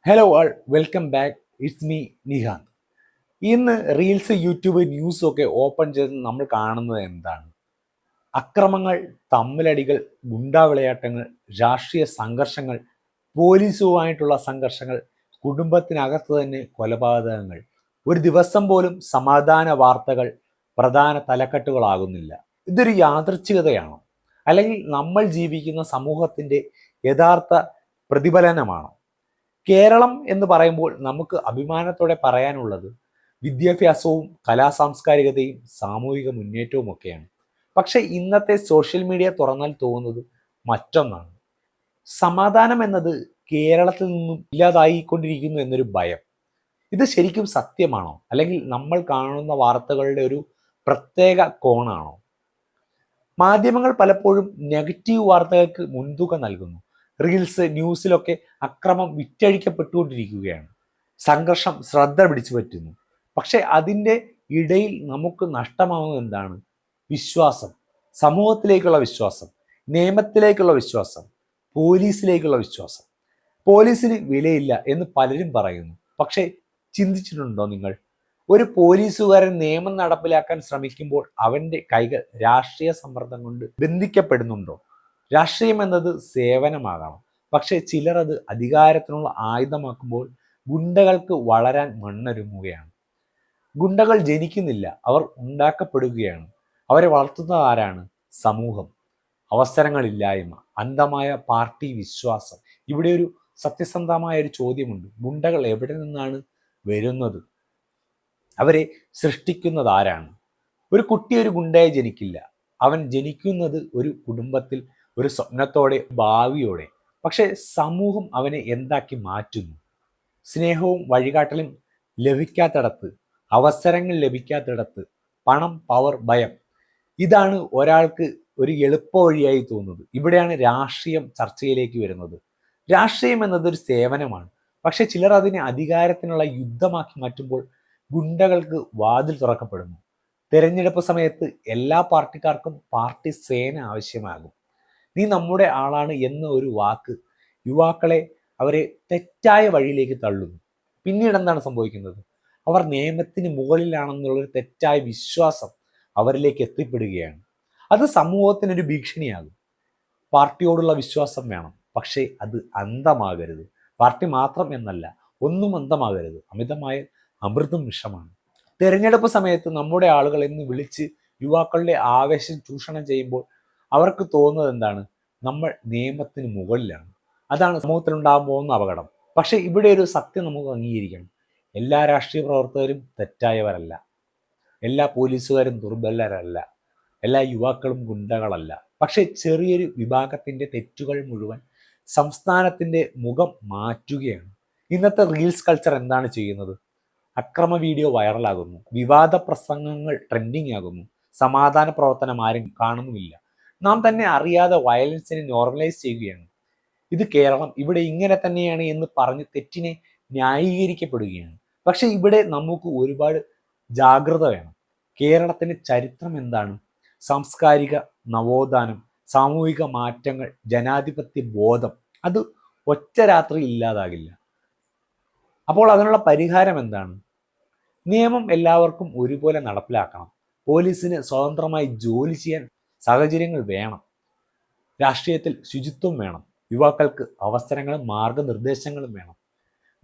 Hello all, welcome back. It's me Nihanth. ഇന്ന് reels, YouTube, ന്യൂസും ഒക്കെ ഓപ്പൺ ചെയ്ത് നമ്മൾ കാണുന്നത് എന്താണ്? അക്രമങ്ങൾ, തമ്മിലടികൾ, ഗുണ്ടാവിളയാട്ടങ്ങൾ, രാഷ്ട്രീയ സംഘർഷങ്ങൾ, പോലീസുമായിട്ടുള്ള സംഘർഷങ്ങൾ, കുടുംബത്തിനകത്ത് തന്നെ കൊലപാതകങ്ങൾ. ഒരു ദിവസം പോലും സമാധാന വാർത്തകൾ പ്രധാന തലക്കെട്ടുകളാകുന്നില്ല. ഇതൊരു യാദൃച്ഛികതയാണോ? അല്ലെങ്കിൽ നമ്മൾ ജീവിക്കുന്ന സമൂഹത്തിൻ്റെ യഥാർത്ഥ പ്രതിഫലനമാണോ? കേരളം എന്ന് പറയുമ്പോൾ നമുക്ക് അഭിമാനത്തോടെ പറയാനുള്ളത് വിദ്യാഭ്യാസവും കലാസാംസ്കാരികതയും സാമൂഹിക മുന്നേറ്റവും ഒക്കെയാണ്. പക്ഷെ ഇന്നത്തെ സോഷ്യൽ മീഡിയ തുറന്നാൽ തോന്നുന്നത് മറ്റൊന്നാണ്. സമാധാനം എന്നത് കേരളത്തിൽ നിന്നും ഇല്ലാതായിക്കൊണ്ടിരിക്കുന്നു എന്നൊരു ഭയം. ഇത് ശരിക്കും സത്യമാണോ? അല്ലെങ്കിൽ നമ്മൾ കാണുന്ന വാർത്തകളുടെ ഒരു പ്രത്യേക കോണാണോ? മാധ്യമങ്ങൾ പലപ്പോഴും നെഗറ്റീവ് വാർത്തകൾക്ക് മുൻതൂക്കം നൽകുന്നു. റീൽസ്, ന്യൂസിലൊക്കെ അക്രമം വിറ്റഴിക്കപ്പെട്ടുകൊണ്ടിരിക്കുകയാണ്. സംഘർഷം ശ്രദ്ധ പിടിച്ചു പറ്റുന്നു. പക്ഷെ അതിൻ്റെ ഇടയിൽ നമുക്ക് നഷ്ടമാവുന്നത് എന്താണ്? വിശ്വാസം. സമൂഹത്തിലേക്കുള്ള വിശ്വാസം, നിയമത്തിലേക്കുള്ള വിശ്വാസം, പോലീസിലേക്കുള്ള വിശ്വാസം. പോലീസിന് വിലയില്ല എന്ന് പലരും പറയുന്നു. പക്ഷെ ചിന്തിച്ചിട്ടുണ്ടോ നിങ്ങൾ? ഒരു പോലീസുകാരൻ നിയമം നടപ്പിലാക്കാൻ ശ്രമിക്കുമ്പോൾ അവൻ്റെ കൈകൾ രാഷ്ട്രീയ സമ്മർദ്ദം കൊണ്ട് ബന്ധിക്കപ്പെടുന്നുണ്ടോ? രാഷ്ട്രീയം എന്നത് സേവനമാകണം. പക്ഷേ ചിലർ അത് അധികാരത്തിനുള്ള ആയുധമാക്കുമ്പോൾ ഗുണ്ടകൾക്ക് വളരാൻ മണ്ണൊരുങ്ങുകയാണ്. ഗുണ്ടകൾ ജനിക്കുന്നില്ല, അവർ ഉണ്ടാക്കപ്പെടുകയാണ്. അവരെ വളർത്തുന്നത് ആരാണ്? സമൂഹം. അവസരങ്ങളില്ലായ്മ, അന്ധമായ പാർട്ടി വിശ്വാസം. ഇവിടെ ഒരു സത്യസന്ധമായ ഒരു ചോദ്യമുണ്ട്. ഗുണ്ടകൾ എവിടെ നിന്നാണ് വരുന്നത്? അവരെ സൃഷ്ടിക്കുന്നത് ആരാണ്? ഒരു കുട്ടി ഒരു ഗുണ്ടയായി ജനിക്കില്ല. അവൻ ജനിക്കുന്നത് ഒരു കുടുംബത്തിൽ, ഒരു സ്വപ്നത്തോടെ, ഭാവിയോടെ. പക്ഷെ സമൂഹം അവനെ എന്താക്കി മാറ്റുന്നു? സ്നേഹവും വഴികാട്ടലും ലഭിക്കാത്തിടത്ത്, അവസരങ്ങൾ ലഭിക്കാത്തിടത്ത്, പണം, പവർ, ഭയം. ഇതാണ് ഒരാൾക്ക് ഒരു എളുപ്പ വഴിയായി തോന്നുന്നത്. ഇവിടെയാണ് രാഷ്ട്രീയം ചർച്ചയിലേക്ക് വരുന്നത്. രാഷ്ട്രീയം എന്നതൊരു സേവനമാണ്. പക്ഷെ ചിലർ അതിനെ അധികാരത്തിനുള്ള യുദ്ധമാക്കി മാറ്റുമ്പോൾ ഗുണ്ടകൾക്ക് വാതിൽ തുറക്കപ്പെടുന്നു. തെരഞ്ഞെടുപ്പ് സമയത്ത് എല്ലാ പാർട്ടിക്കാർക്കും പാർട്ടി സേന ആവശ്യമാകും. നീ നമ്മുടെ ആളാണ് എന്ന ഒരു വാക്ക് യുവാക്കളെ, അവരെ തെറ്റായ വഴിയിലേക്ക് തള്ളുന്നു. പിന്നീട് എന്താണ് സംഭവിക്കുന്നത്? അവർ നിയമത്തിന് മുകളിലാണെന്നുള്ളൊരു തെറ്റായ വിശ്വാസം അവരിലേക്ക് എത്തിപ്പെടുകയാണ്. അത് സമൂഹത്തിനൊരു ഭീഷണിയാകും. പാർട്ടിയോടുള്ള വിശ്വാസം വേണം, പക്ഷേ അത് അന്ധമാകരുത്. പാർട്ടി മാത്രം എന്നല്ല, ഒന്നും അന്ധമാകരുത്. അമിതമായ അമൃതും വിഷമാണ്. തെരഞ്ഞെടുപ്പ് സമയത്ത് നമ്മുടെ ആളുകൾ എന്ന് വിളിച്ച് യുവാക്കളുടെ ആവേശം ചൂഷണം ചെയ്യുമ്പോൾ അവർക്ക് തോന്നുന്നത് എന്താണ്? നമ്മൾ നിയമത്തിന് മുകളിലാണ്. അതാണ് സമൂഹത്തിൽ ഉണ്ടാകാൻ പോകുന്ന അപകടം. പക്ഷേ ഇവിടെ ഒരു സത്യം നമുക്ക് അംഗീകരിക്കണം. എല്ലാ രാഷ്ട്രീയ പ്രവർത്തകരും തെറ്റായവരല്ല. എല്ലാ പോലീസുകാരും ദുർബലരല്ല. എല്ലാ യുവാക്കളും ഗുണ്ടകളല്ല. പക്ഷേ ചെറിയൊരു വിഭാഗത്തിൻ്റെ തെറ്റുകൾ മുഴുവൻ സംസ്ഥാനത്തിൻ്റെ മുഖം മാറ്റുകയാണ്. ഇന്നത്തെ റീൽസ് കൾച്ചർ എന്താണ് ചെയ്യുന്നത്? അക്രമ വീഡിയോ വൈറലാകുന്നു, വിവാദ പ്രസംഗങ്ങൾ ട്രെൻഡിങ് ആകുന്നു, സമാധാന പ്രവർത്തനം ആരും കാണുന്നുമില്ല. നാം തന്നെ അറിയാതെ വയലൻസിനെ നോർമലൈസ് ചെയ്യുകയാണ്. ഇത് കേരളം, ഇവിടെ ഇങ്ങനെ തന്നെയാണ് എന്ന് പറഞ്ഞ് തെറ്റിനെ ന്യായീകരിക്കപ്പെടുകയാണ്. പക്ഷെ ഇവിടെ നമുക്ക് ഒരുപാട് ജാഗ്രത വേണം. കേരളത്തിൻ്റെ ചരിത്രം എന്താണ്? സാംസ്കാരിക നവോത്ഥാനം, സാമൂഹിക മാറ്റങ്ങൾ, ജനാധിപത്യ ബോധം. അത് ഒറ്റ രാത്രി ഇല്ലാതാകില്ല. അപ്പോൾ അതിനുള്ള പരിഹാരം എന്താണ്? നിയമം എല്ലാവർക്കും ഒരുപോലെ നടപ്പിലാക്കണം. പോലീസിന് സ്വതന്ത്രമായി ജോലി ചെയ്യാൻ സാഹചര്യങ്ങൾ വേണം. രാഷ്ട്രീയത്തിൽ ശുചിത്വം വേണം. യുവാക്കൾക്ക് അവസരങ്ങളും മാർഗനിർദ്ദേശങ്ങളും വേണം.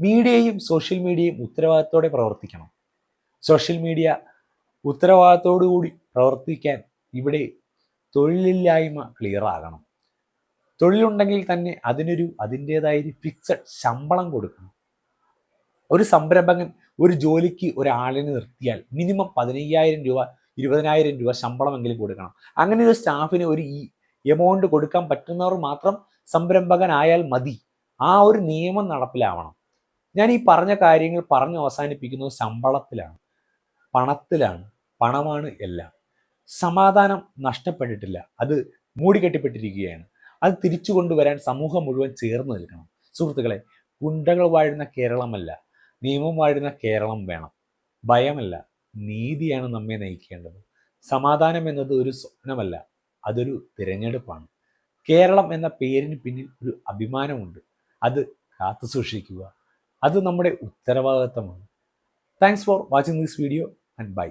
മീഡിയയും സോഷ്യൽ മീഡിയയും ഉത്തരവാദിത്തോടെ പ്രവർത്തിക്കണം. സോഷ്യൽ മീഡിയ ഉത്തരവാദിത്തോടുകൂടി പ്രവർത്തിക്കാൻ ഇവിടെ തൊഴിലില്ലായ്മ ക്ലിയർ ആകണം. തൊഴിലുണ്ടെങ്കിൽ തന്നെ അതിൻ്റേതായ ഫിക്സഡ് ശമ്പളം കൊടുക്കണം. ഒരു സംരംഭകൻ ഒരു ജോലിക്ക് ഒരാളിനെ നിർത്തിയാൽ മിനിമം 15,000 രൂപ, 20,000 രൂപ ശമ്പളമെങ്കിലും കൊടുക്കണം. അങ്ങനെ ഒരു സ്റ്റാഫിന് ഒരു എമൗണ്ട് കൊടുക്കാൻ പറ്റുന്നവർ മാത്രം സംരംഭകനായാൽ മതി. ആ ഒരു നിയമം നടപ്പിലാവണം. ഞാൻ ഈ പറഞ്ഞ കാര്യങ്ങൾ പറഞ്ഞ് അവസാനിപ്പിക്കുന്നത് ശമ്പളത്തിലാണ്, പണത്തിലാണ്. പണമാണ് എല്ലാം. സമാധാനം നഷ്ടപ്പെട്ടിട്ടില്ല, അത് മൂടിക്കെട്ടിപ്പെട്ടിരിക്കുകയാണ്. അത് തിരിച്ചു കൊണ്ടുവരാൻ സമൂഹം മുഴുവൻ ചേർന്ന് നിൽക്കണം. സുഹൃത്തുക്കളെ, ഗുണ്ടകൾ വാഴുന്ന കേരളമല്ല, നിയമം വാഴുന്ന കേരളം വേണം. ഭയമല്ല, നീതിയാണ് നമ്മെ നയിക്കേണ്ടത്. സമാധാനം എന്നത് ഒരു സ്വപ്നമല്ല, അതൊരു തിരഞ്ഞെടുപ്പാണ്. കേരളം എന്ന പേരിന് പിന്നിൽ ഒരു അഭിമാനമുണ്ട്. അത് കാത്തു സൂക്ഷിക്കുക. അത് നമ്മുടെ ഉത്തരവാദിത്തമാണ്. Thanks for watching this video and by.